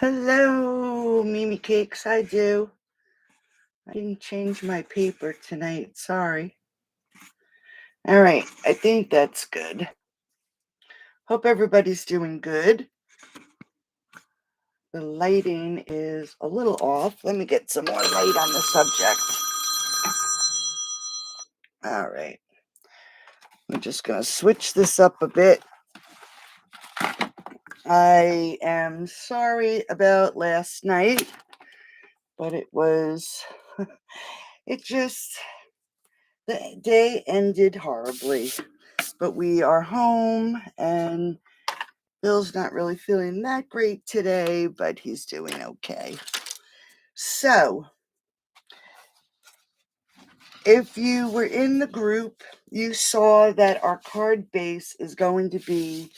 Hello, Mimi Cakes. I do. I didn't change my paper tonight. Sorry. All right. I think that's good. Hope everybody's doing good. The lighting is a little off. Let me get some more light on the subject. All right. I'm just going to switch this up a bit. I am sorry about last night, but the day ended horribly. But we are home, and Bill's not really feeling that great today, but he's doing okay. So, if you were in the group, you saw that our card base is going to be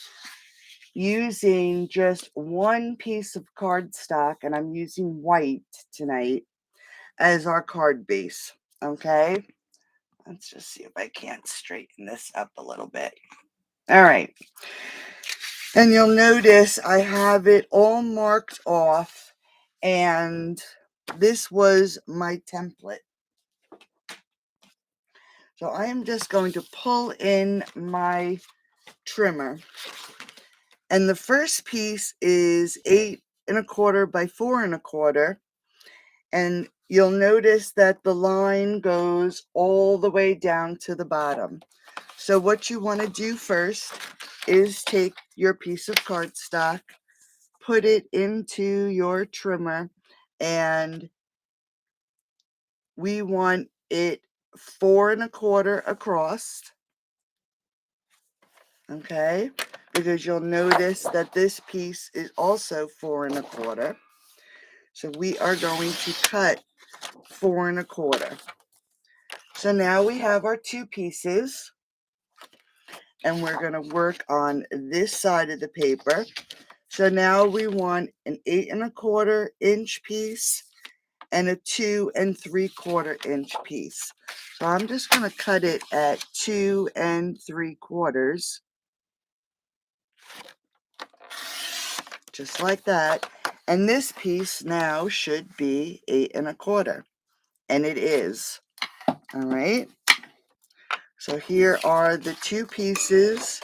using just one piece of cardstock, and I'm using white tonight as our card base. Okay? Let's just see if I can't straighten this up a little bit. All right. And you'll notice I have it all marked off, and this was my template. So I am just going to pull in my trimmer. And the first piece is 8 1/4 by 4 1/4. And you'll notice that the line goes all the way down to the bottom. So what you want to do first is take your piece of cardstock, put it into your trimmer, and we want it 4 1/4 across. Okay, because you'll notice that this piece is also 4 1/4. So we are going to cut 4 1/4. So now we have our two pieces, and we're going to work on this side of the paper. So now we want an 8 1/4 inch piece and a 2 3/4 inch piece. So I'm just going to cut it at 2 3/4, just like that. And this piece now should be 8 1/4, and it is. All right. So here are the two pieces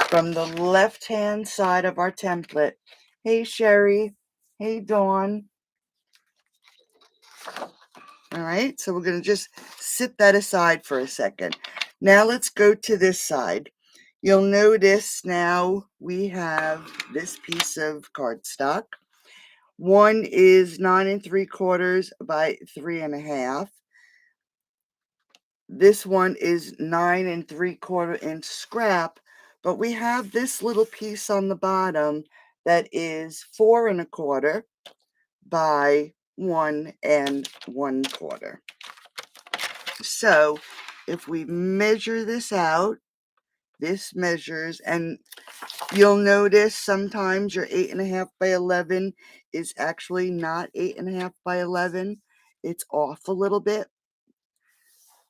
from the left-hand side of our template. Hey, Sherry. Hey, Dawn. All right, so we're going to just sit that aside for a second. Now let's go to this side. You'll notice now we have this piece of cardstock. One is 9 3/4 by 3 1/2. This one is 9 3/4 inch scrap, but we have this little piece on the bottom that is 4 1/4 by 1 1/4. So if we measure this out, this measures, and you'll notice sometimes your 8 1/2 by 11 is actually not 8 1/2 by 11. It's off a little bit.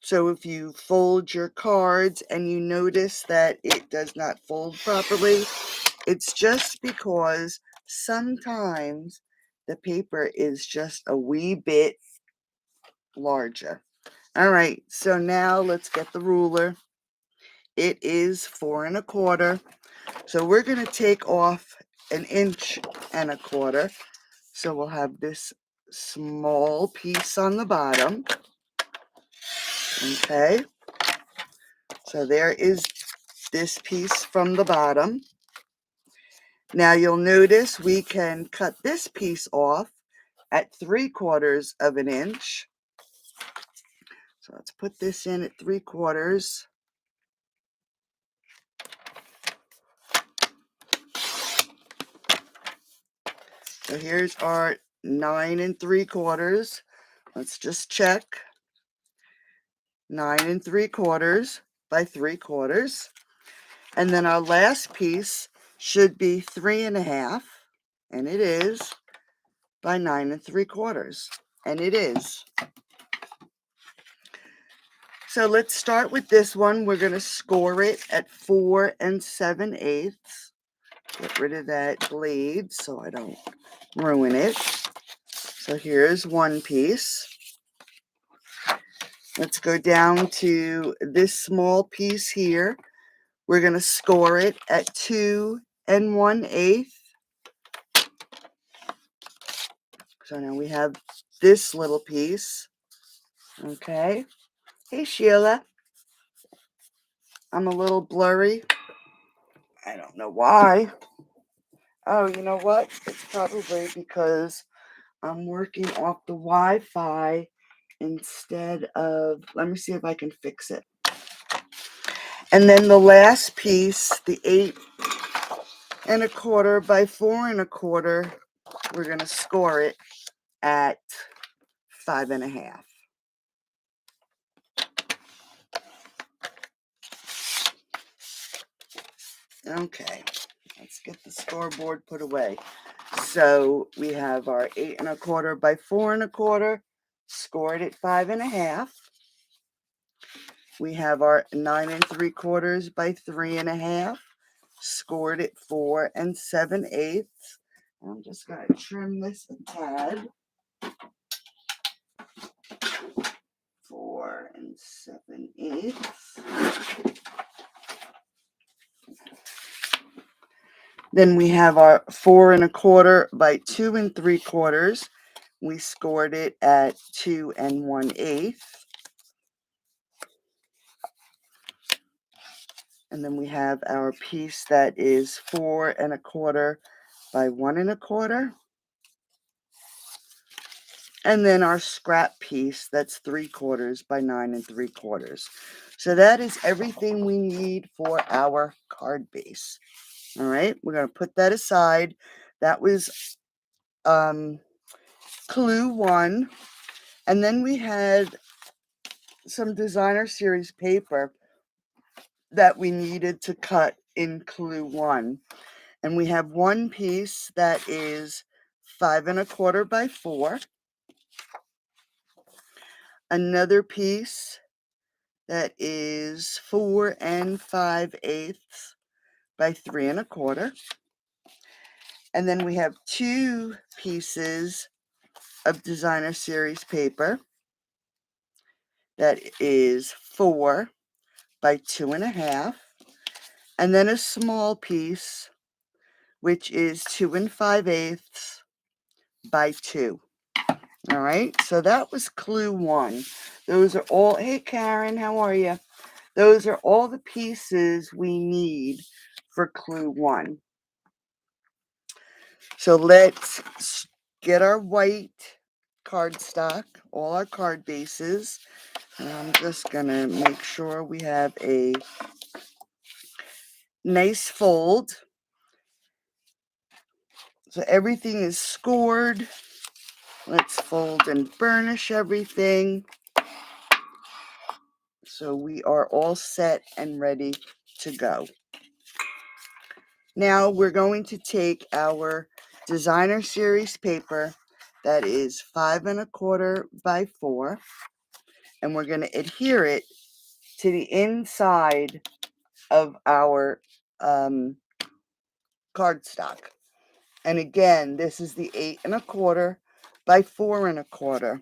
So if you fold your cards and you notice that it does not fold properly, it's just because sometimes the paper is just a wee bit larger. All right, so now let's get the ruler. It is 4 1/4. So we're going to take off 1 1/4 inch. So we'll have this small piece on the bottom. Okay. So there is this piece from the bottom. Now you'll notice we can cut this piece off at 3/4 of an inch. So let's put this in at 3/4. So here's our 9 3/4. Let's just check. 9 3/4 by 3/4. And then our last piece should be 3 1/2, and it is, by 9 3/4, and it is. So let's start with this one. We're going to score it at 4 7/8. Get rid of that blade so I don't ruin it. So here's one piece. Let's go down to this small piece here. We're going to score it at 2 1/8. So now we have this little piece. Okay. Hey, Sheila. I'm a little blurry. I don't know why. Oh, you know what? It's probably because I'm working off the Wi-Fi instead of, let me see if I can fix it. And then the last piece, the 8 1/4 by 4 1/4, we're going to score it at 5 1/2. Okay, let's get the scoreboard put away. So we have our 8 1/4 by 4 1/4, scored at 5 1/2. We have our 9 3/4 by 3 1/2, scored at 4 7/8. I'm just going to trim this a tad. 4 7/8. Then we have our 4 1/4 by 2 3/4. We scored it at 2 1/8. And then we have our piece that is 4 1/4 by 1 1/4. And then our scrap piece that's 3/4 by 9 3/4. So that is everything we need for our card base. All right, we're going to put that aside. That was clue 1. And then we had some designer series paper that we needed to cut in clue 1. And we have one piece that is 5 1/4 by 4. Another piece that is 4 5/8 by 3 1/4. And then we have 2 pieces of designer series paper that is 4 by 2 1/2. And then a small piece, which is 2 5/8 by 2. All right, so that was clue 1. Those are all, hey Karen, how are you? Those are all the pieces we need for clue 1. So let's get our white cardstock, all our card bases. And I'm just going to make sure we have a nice fold. So everything is scored. Let's fold and burnish everything. So we are all set and ready to go. Now we're going to take our designer series paper that is 5 1/4 by 4, and we're going to adhere it to the inside of our cardstock. And again, this is the 8 1/4 by 4 1/4.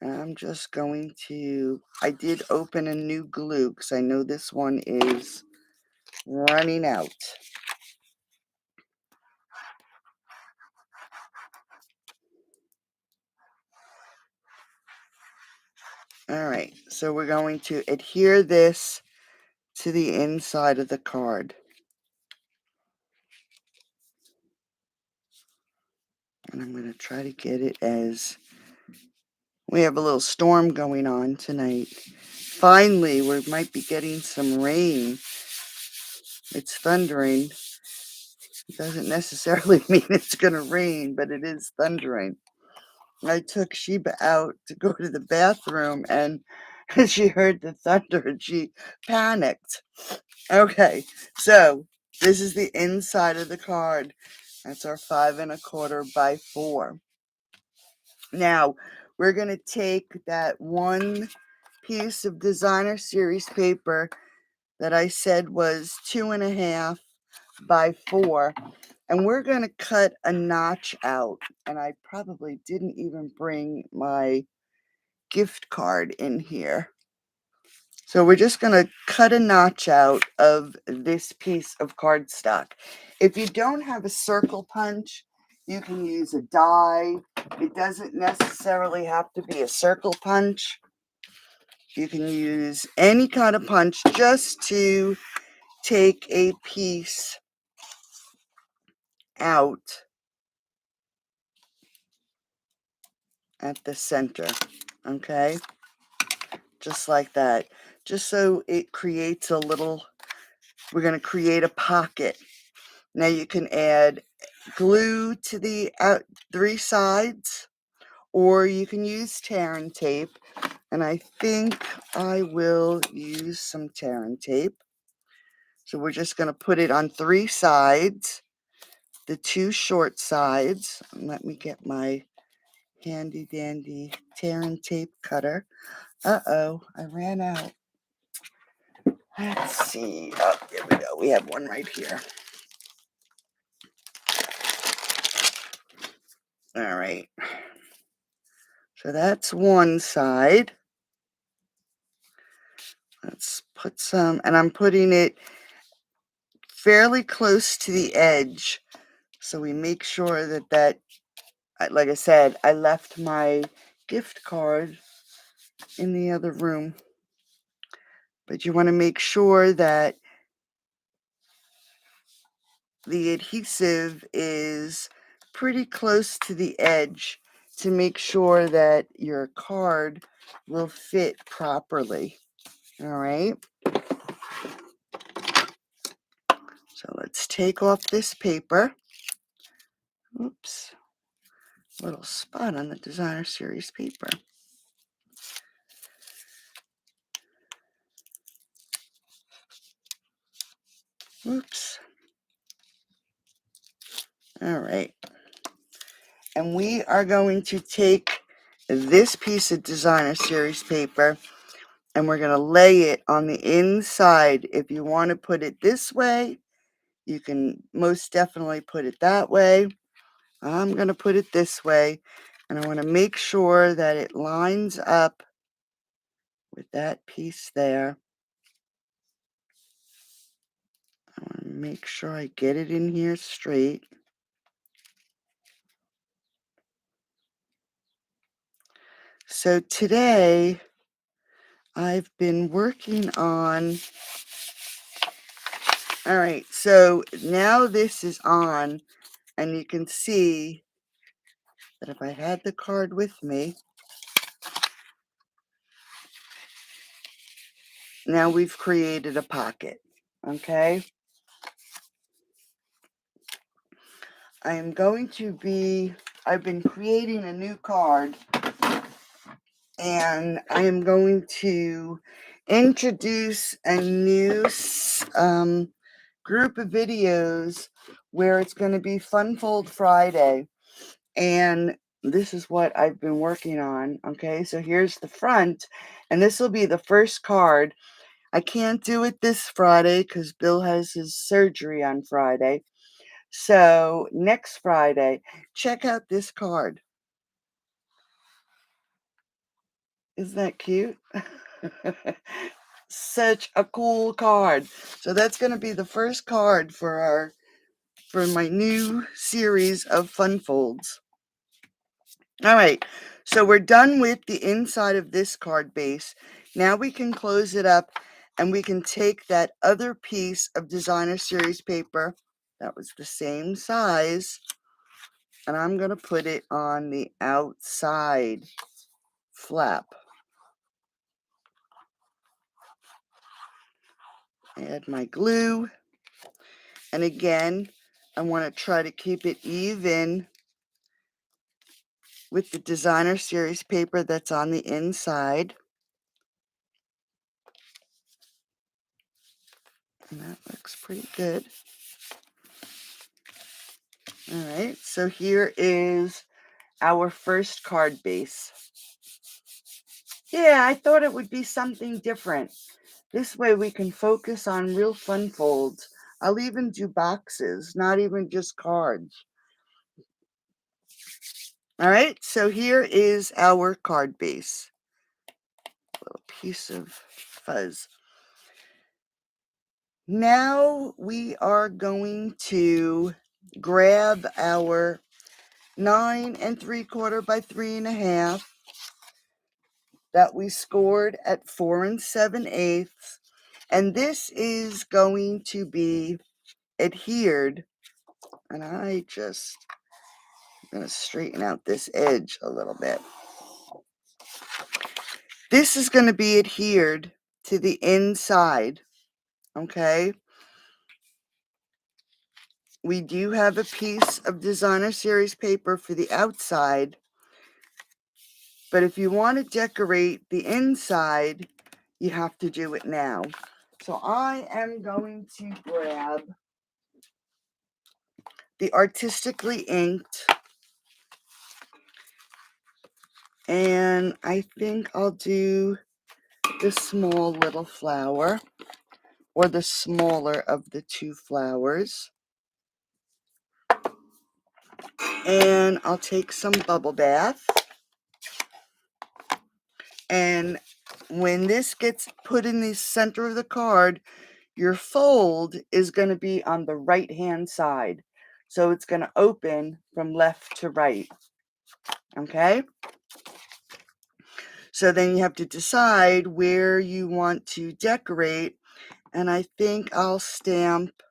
And I'm just going to, I did open a new glue because I know this one is running out. All right, so we're going to adhere this to the inside of the card. And I'm going to try to get it as, we have a little storm going on tonight. Finally, we might be getting some rain. It's thundering. It doesn't necessarily mean it's going to rain, but it is thundering. I took Sheba out to go to the bathroom, and she heard the thunder and she panicked. Okay, so this is the inside of the card. That's our 5 1/4 by 4. Now, we're going to take that one piece of designer series paper that I said was 2 1/2 by 4. And we're going to cut a notch out. And I probably didn't even bring my gift card in here. So we're just going to cut a notch out of this piece of cardstock. If you don't have a circle punch, you can use a die. It doesn't necessarily have to be a circle punch. You can use any kind of punch just to take a piece out at the center, okay? Just like that. Just so it creates a little, we're going to create a pocket. Now you can add glue to the 3 sides, or you can use tear and tape. And I think I will use some tear and tape. So we're just going to put it on 3 sides, the 2 short sides. Let me get my handy dandy tear and tape cutter. Uh-oh, I ran out. Let's see. Oh, there we go. We have one right here. All right. So that's one side. Let's put some, and I'm putting it fairly close to the edge. So we make sure that, like I said, I left my gift card in the other room. But you want to make sure that the adhesive is pretty close to the edge to make sure that your card will fit properly. All right. So let's take off this paper. Oops. Little spot on the designer series paper. Oops. All right. And we are going to take this piece of designer series paper and we're going to lay it on the inside. If you want to put it this way, you can most definitely put it that way. I'm going to put it this way, and I want to make sure that it lines up with that piece there. I want to make sure I get it in here straight. So today, I've been working on, all right, so now this is on, and you can see that if I had the card with me, now we've created a pocket, okay? I've been creating a new card, and I am going to introduce a new group of videos where it's going to be Fun Fold Friday. And this is what I've been working on. Okay, so here's the front, and this will be the first card. I can't do it this Friday because Bill has his surgery on Friday. So next Friday, check out this card. Isn't that cute? Such a cool card. So that's going to be the first card for my new series of Fun Folds. All right, so we're done with the inside of this card base. Now we can close it up and we can take that other piece of designer series paper that was the same size, and I'm going to put it on the outside flap. Add my glue, and again, I want to try to keep it even with the designer series paper that's on the inside. And that looks pretty good. All right, so here is our first card base. Yeah, I thought it would be something different. This way we can focus on real fun folds. I'll even do boxes, not even just cards. All right, so here is our card base. Little piece of fuzz. Now we are going to grab our 9 3/4 by 3 1/2 that we scored at 4 7/8, and this is going to be adhered. And I'm going to straighten out this edge a little bit. This is going to be adhered to the inside, okay? We do have a piece of designer series paper for the outside, but if you want to decorate the inside, you have to do it now. So I am going to grab the artistically inked, and I think I'll do the small little flower, or the smaller of the two flowers. And I'll take some bubble bath. And when this gets put in the center of the card, your fold is going to be on the right hand side. So it's going to open from left to right. Okay? So then you have to decide where you want to decorate. And I think I'll stamp,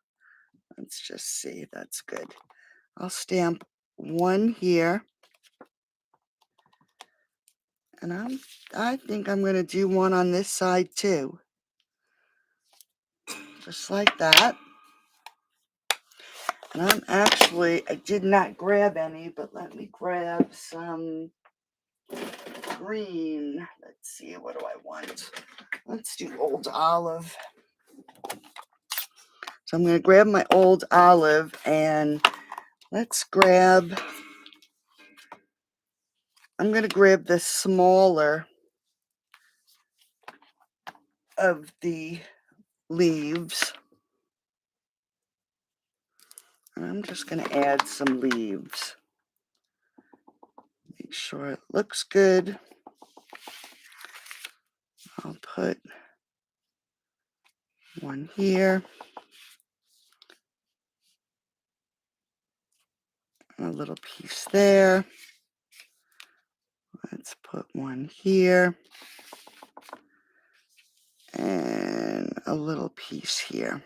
let's just see, that's good. I'll stamp one here. And I think I'm going to do one on this side too. Just like that. And I did not grab any, but let me grab some green. Let's see, what do I want? Let's do old olive. So I'm going to grab my old olive, and I'm going to grab the smaller of the leaves. And I'm just going to add some leaves. Make sure it looks good. I'll put one here. A little piece there. Let's put one here. And a little piece here.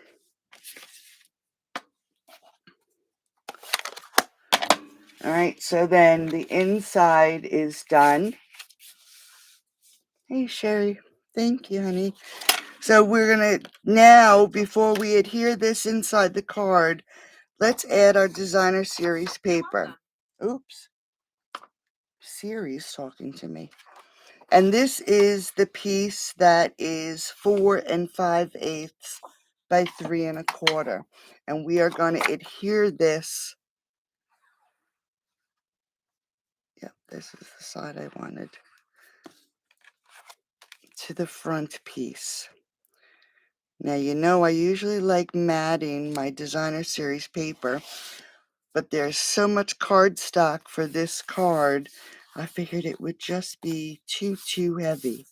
All right, so then the inside is done. Hey, Sherry. Thank you, honey. So we're going to, now, before we adhere this inside the card, let's add our designer series paper. Oops. Siri's talking to me. And this is the piece that is 4 5/8 by 3 1/4. And we are going to adhere this. Yep, this is the side I wanted. To the front piece. Now, you know I usually like matting my designer series paper, but there's so much cardstock for this card, I figured it would just be too heavy.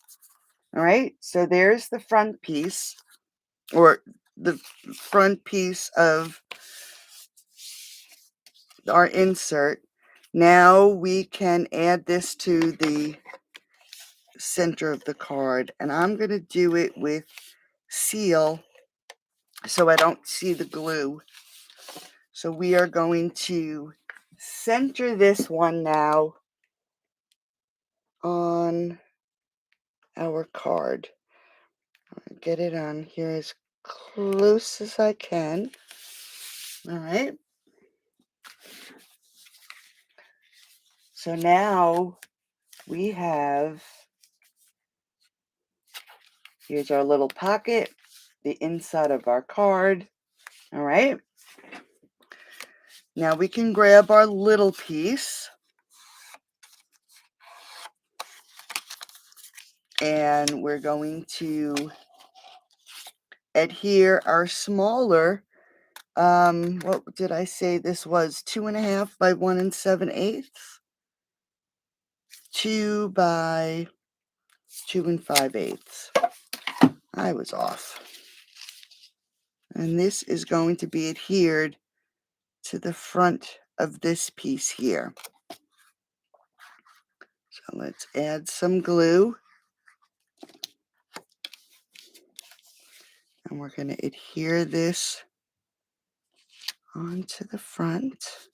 All right, so there's the front piece, or the front piece of our insert. Now we can add this to the center of the card, and I'm going to do it with seal so I don't see the glue. So we are going to center this one now on our card. Get it on here as close as I can. All right. So now we have, here's our little pocket, the inside of our card. All right. Now we can grab our little piece, and we're going to adhere our smaller what did I say this was? 2.5 by 1 7/8. 2 by 2 5/8. I was off. And this is going to be adhered to the front of this piece here. So let's add some glue. And we're going to adhere this onto the front.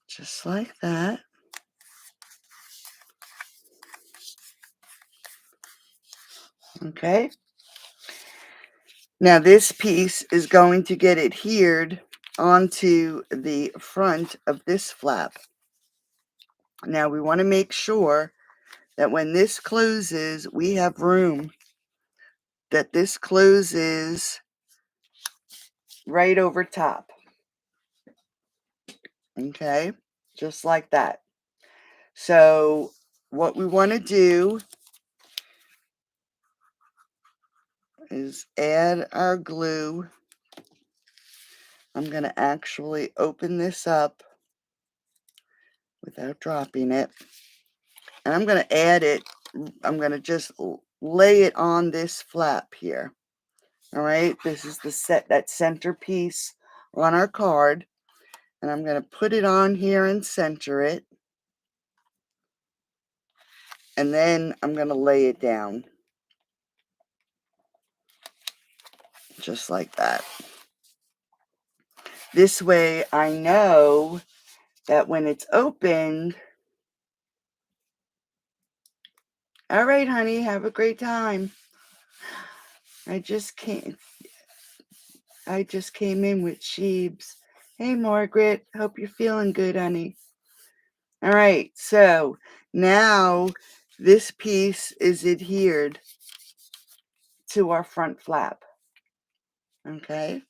Just like that. Okay. Now this piece is going to get adhered onto the front of this flap. Now we want to make sure that when this closes, we have room, that this closes right over top. Okay, just like that. So what we want to do is add our glue. I'm going to actually open this up without dropping it. And I'm going to add it. I'm going to just lay it on this flap here. All right, this is that center piece on our card. And I'm going to put it on here and center it. And then I'm going to lay it down. Just like that. This way I know that when it's opened, all right, honey, have a great time. I just came in with Sheebs. Hey, Margaret, hope you're feeling good, honey. All right, so now this piece is adhered to our front flap. Okay,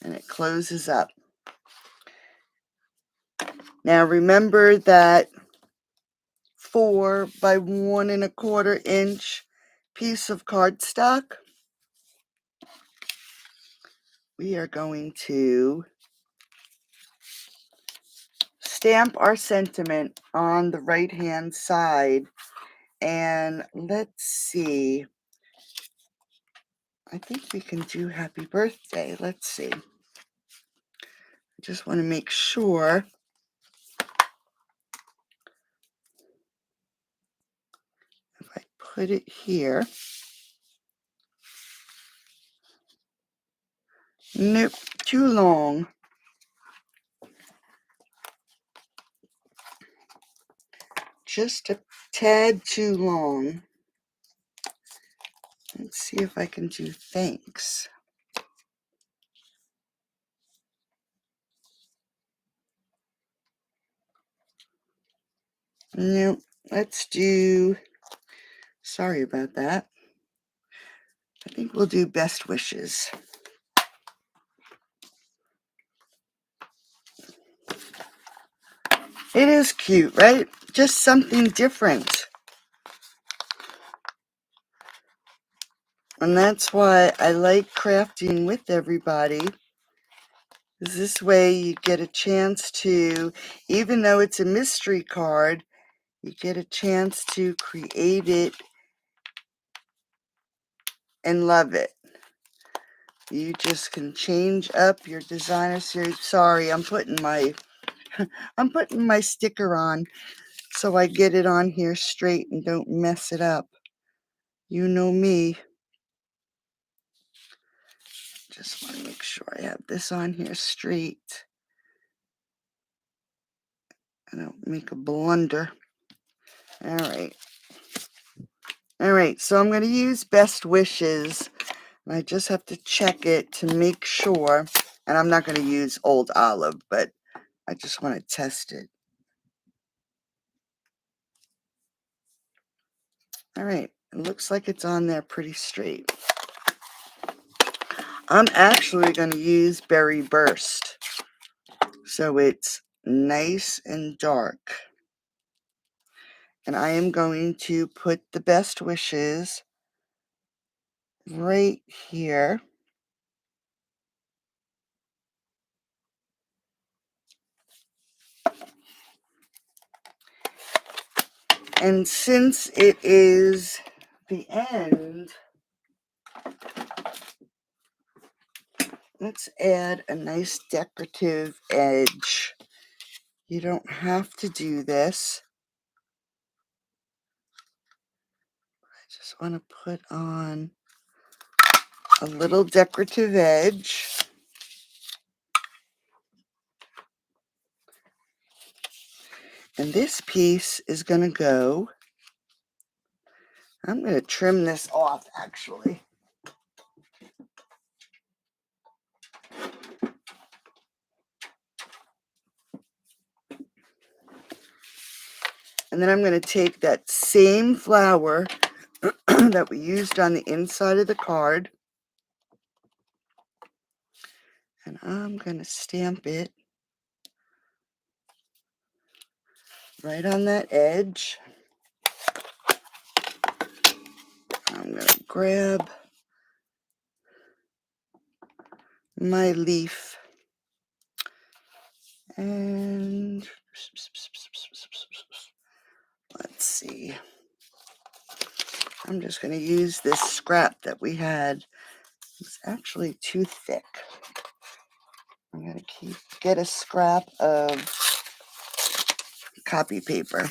and it closes up. Now remember that 4 by 1 1/4 inch piece of cardstock. We are going to stamp our sentiment on the right hand side, and let's see, I think we can do happy birthday. Let's see, I just want to make sure. If I put it here, nope, too long. Just a tad too long. Let's see if I can do thanks. Nope, let's do, sorry about that. I think we'll do best wishes. It is cute, right? Just something different. And that's why I like crafting with everybody. This way you get a chance to, even though it's a mystery card, you get a chance to create it and love it. You just can change up your designer series. Sorry, I'm putting my sticker on so I get it on here straight and don't mess it up. You know me. Just want to make sure I have this on here straight. I don't make a blunder. All right. All right, so I'm going to use Best Wishes. And I just have to check it to make sure. And I'm not going to use Old Olive, but I just want to test it. All right, it looks like it's on there pretty straight. I'm actually going to use Berry Burst, so it's nice and dark. And I am going to put the best wishes right here. And since it is the end, let's add a nice decorative edge. You don't have to do this. I just want to put on a little decorative edge. And this piece is going to go, I'm going to trim this off actually. And then I'm going to take that same flower that we used on the inside of the card, and I'm going to stamp it right on that edge. I'm going to grab my leaf and let's see. I'm just going to use this scrap that we had. It's actually too thick. I'm going to get a scrap of copy paper,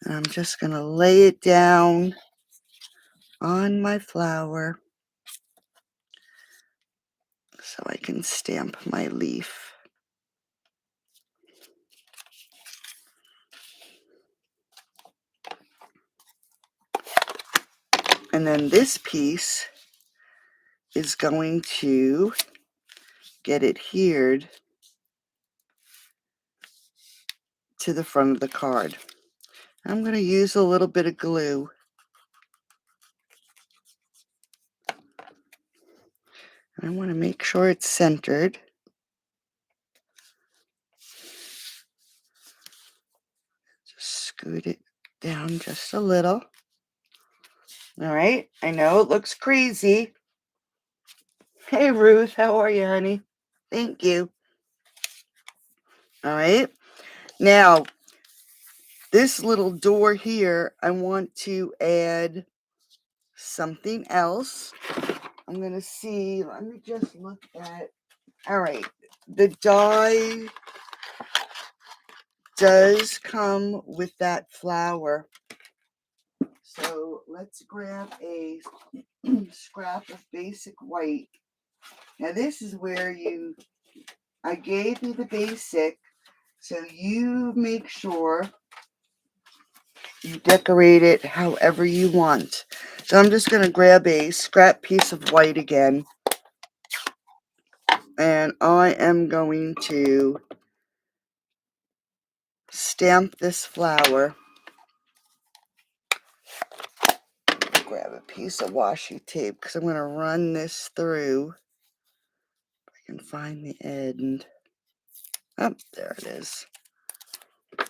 and I'm just going to lay it down on my flower so I can stamp my leaf. And then this piece is going to get adhered to the front of the card. I'm going to use a little bit of glue. I want to make sure it's centered. Just scoot it down just a little. All right, I know it looks crazy. Hey Ruth, how are you, honey? Thank you. All right, now this little door here, I want to add something else. I'm going to see, let me just look at, all right, the die does come with that flower. So let's grab a scrap of basic white. Now this is where I gave you the basic, so you make sure you decorate it however you want. So I'm just going to grab a scrap piece of white again, and I am going to stamp this flower. Grab a piece of washi tape because I'm going to run this through. If I can find the end. Oh, there it is. I'm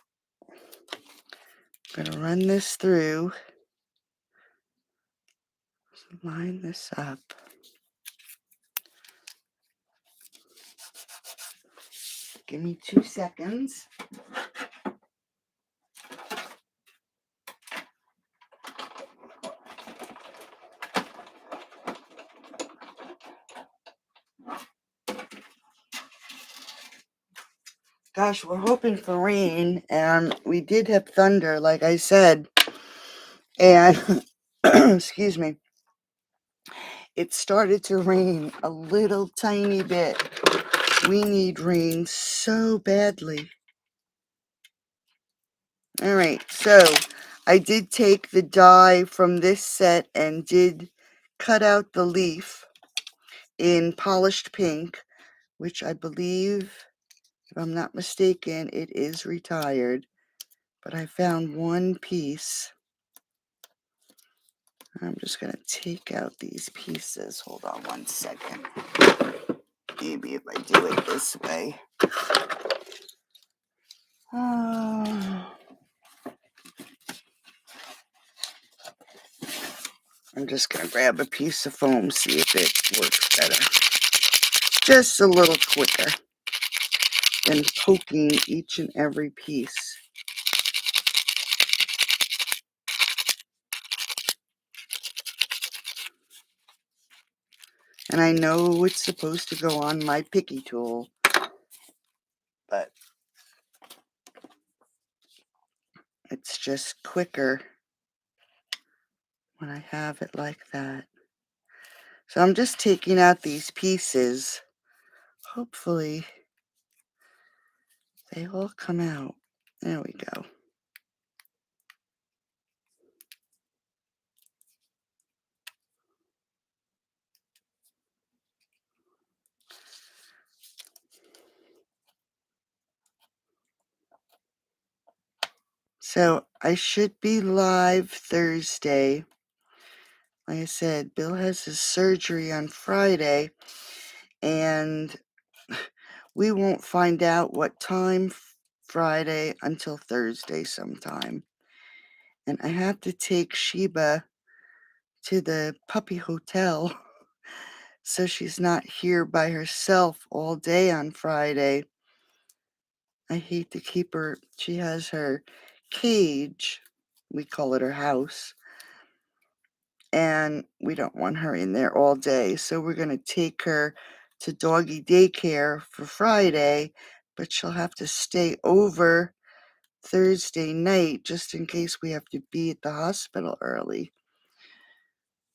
going to run this through. Line this up. Give me 2 seconds. Gosh, we're hoping for rain, and we did have thunder, like I said. And, excuse me, it started to rain a little tiny bit. We need rain so badly. All right, so I did take the die from this set and did cut out the leaf in polished pink, which I believe, if I'm not mistaken, it is retired. But I found one piece. I'm just going to take out these pieces. Hold on 1 second. Maybe if I do it this way. I'm just going to grab a piece of foam, see if it works better. Just a little quicker than poking each and every piece. And I know it's supposed to go on my picky tool, but it's just quicker when I have it like that. So I'm just taking out these pieces. Hopefully they all come out. There we go. So I should be live Thursday. Like I said, Bill has his surgery on Friday, and we won't find out what time Friday until Thursday sometime. And I have to take Sheba to the puppy hotel so she's not here by herself all day on Friday. I hate to keep her. She has her cage. We call it her house. And we don't want her in there all day. So we're going to take her to doggy daycare for Friday, but she'll have to stay over Thursday night just in case we have to be at the hospital early.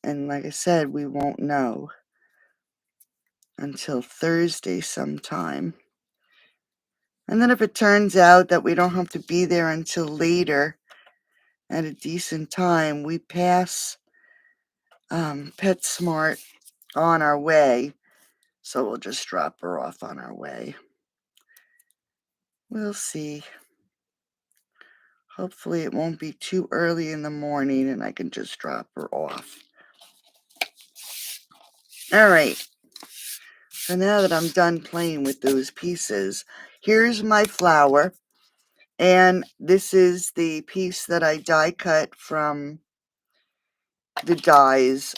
And like I said, we won't know until Thursday sometime. And then if it turns out that we don't have to be there until later at a decent time, we pass PetSmart on our way. So we'll just drop her off on our way. We'll see. Hopefully it won't be too early in the morning and I can just drop her off. All right. So now that I'm done playing with those pieces, here's my flower. And this is the piece that I die cut from the dies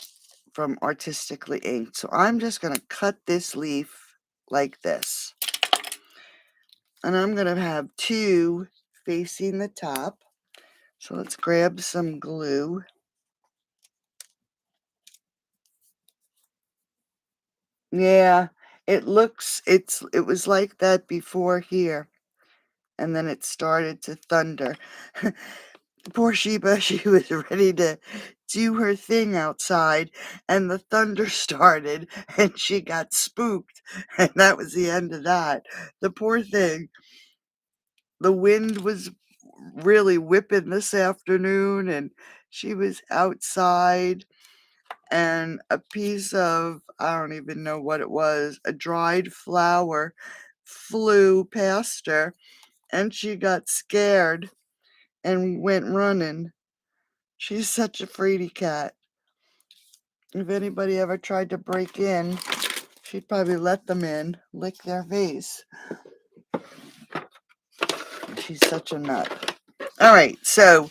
from Artistically Inked. So I'm just going to cut this leaf like this. And I'm going to have two facing the top. So let's grab some glue. Yeah, it was like that before here. And then it started to thunder. Poor Sheba, she was ready to do her thing outside, and the thunder started, and she got spooked, and that was the end of that. The poor thing. The wind was really whipping this afternoon, and she was outside, and a piece of, I don't even know what it was, a dried flower flew past her, and she got scared and went running. She's such a fraidy cat. If anybody ever tried to break in, she'd probably let them in, lick their face. She's such a nut. All right, so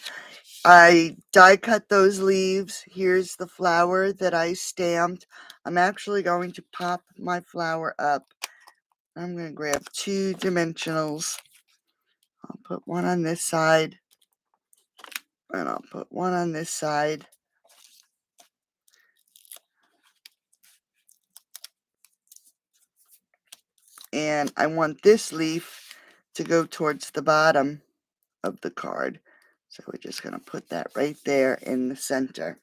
I die cut those leaves. Here's the flower that I stamped. I'm actually going to pop my flower up. I'm going to grab two dimensionals. I'll put one on this side, and I'll put one on this side. And I want this leaf to go towards the bottom of the card. So we're just going to put that right there in the center.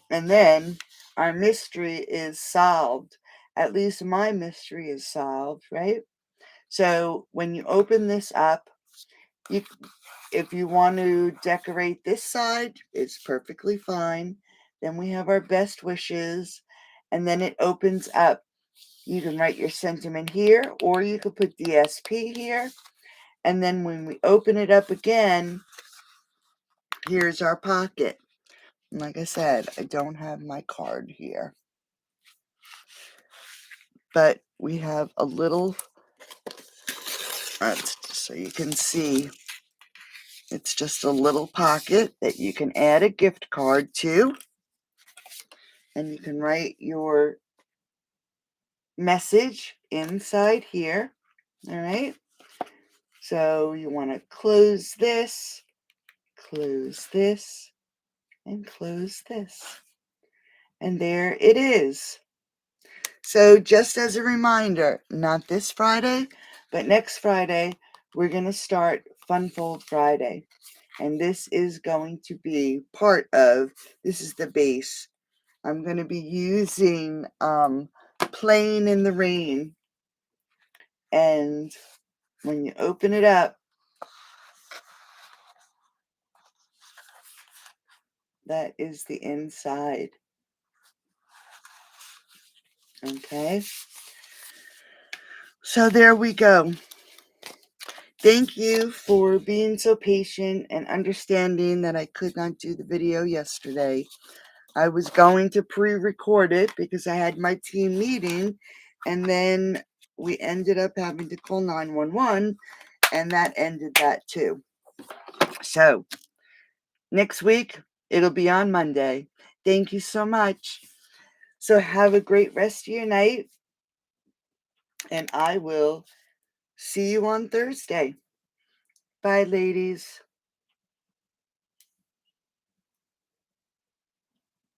And then our mystery is solved. At least my mystery is solved, right? So when you open this up, if you want to decorate this side, it's perfectly fine. Then we have our best wishes, and then it opens up. You can write your sentiment here, or you could put DSP here. And then when we open it up again, here's our pocket. And like I said, I don't have my card here. But we have a little, so you can see, it's just a little pocket that you can add a gift card to. and you can write your message inside here. All right. So you want to close this, and close this. And there it is. So just as a reminder, not this Friday, but next Friday, we're going to start Fun Fold Friday. And this is going to be part of, this is the base. I'm going to be using Playing in the Rain. And when you open it up, that is the inside. Okay. So there we go. Thank you for being so patient and understanding that I could not do the video yesterday. I was going to pre-record it because I had my team meeting, and then we ended up having to call 911, and that ended that too. So next week, it'll be on Monday. Thank you so much. So have a great rest of your night, and I will see you on Thursday. Bye, ladies.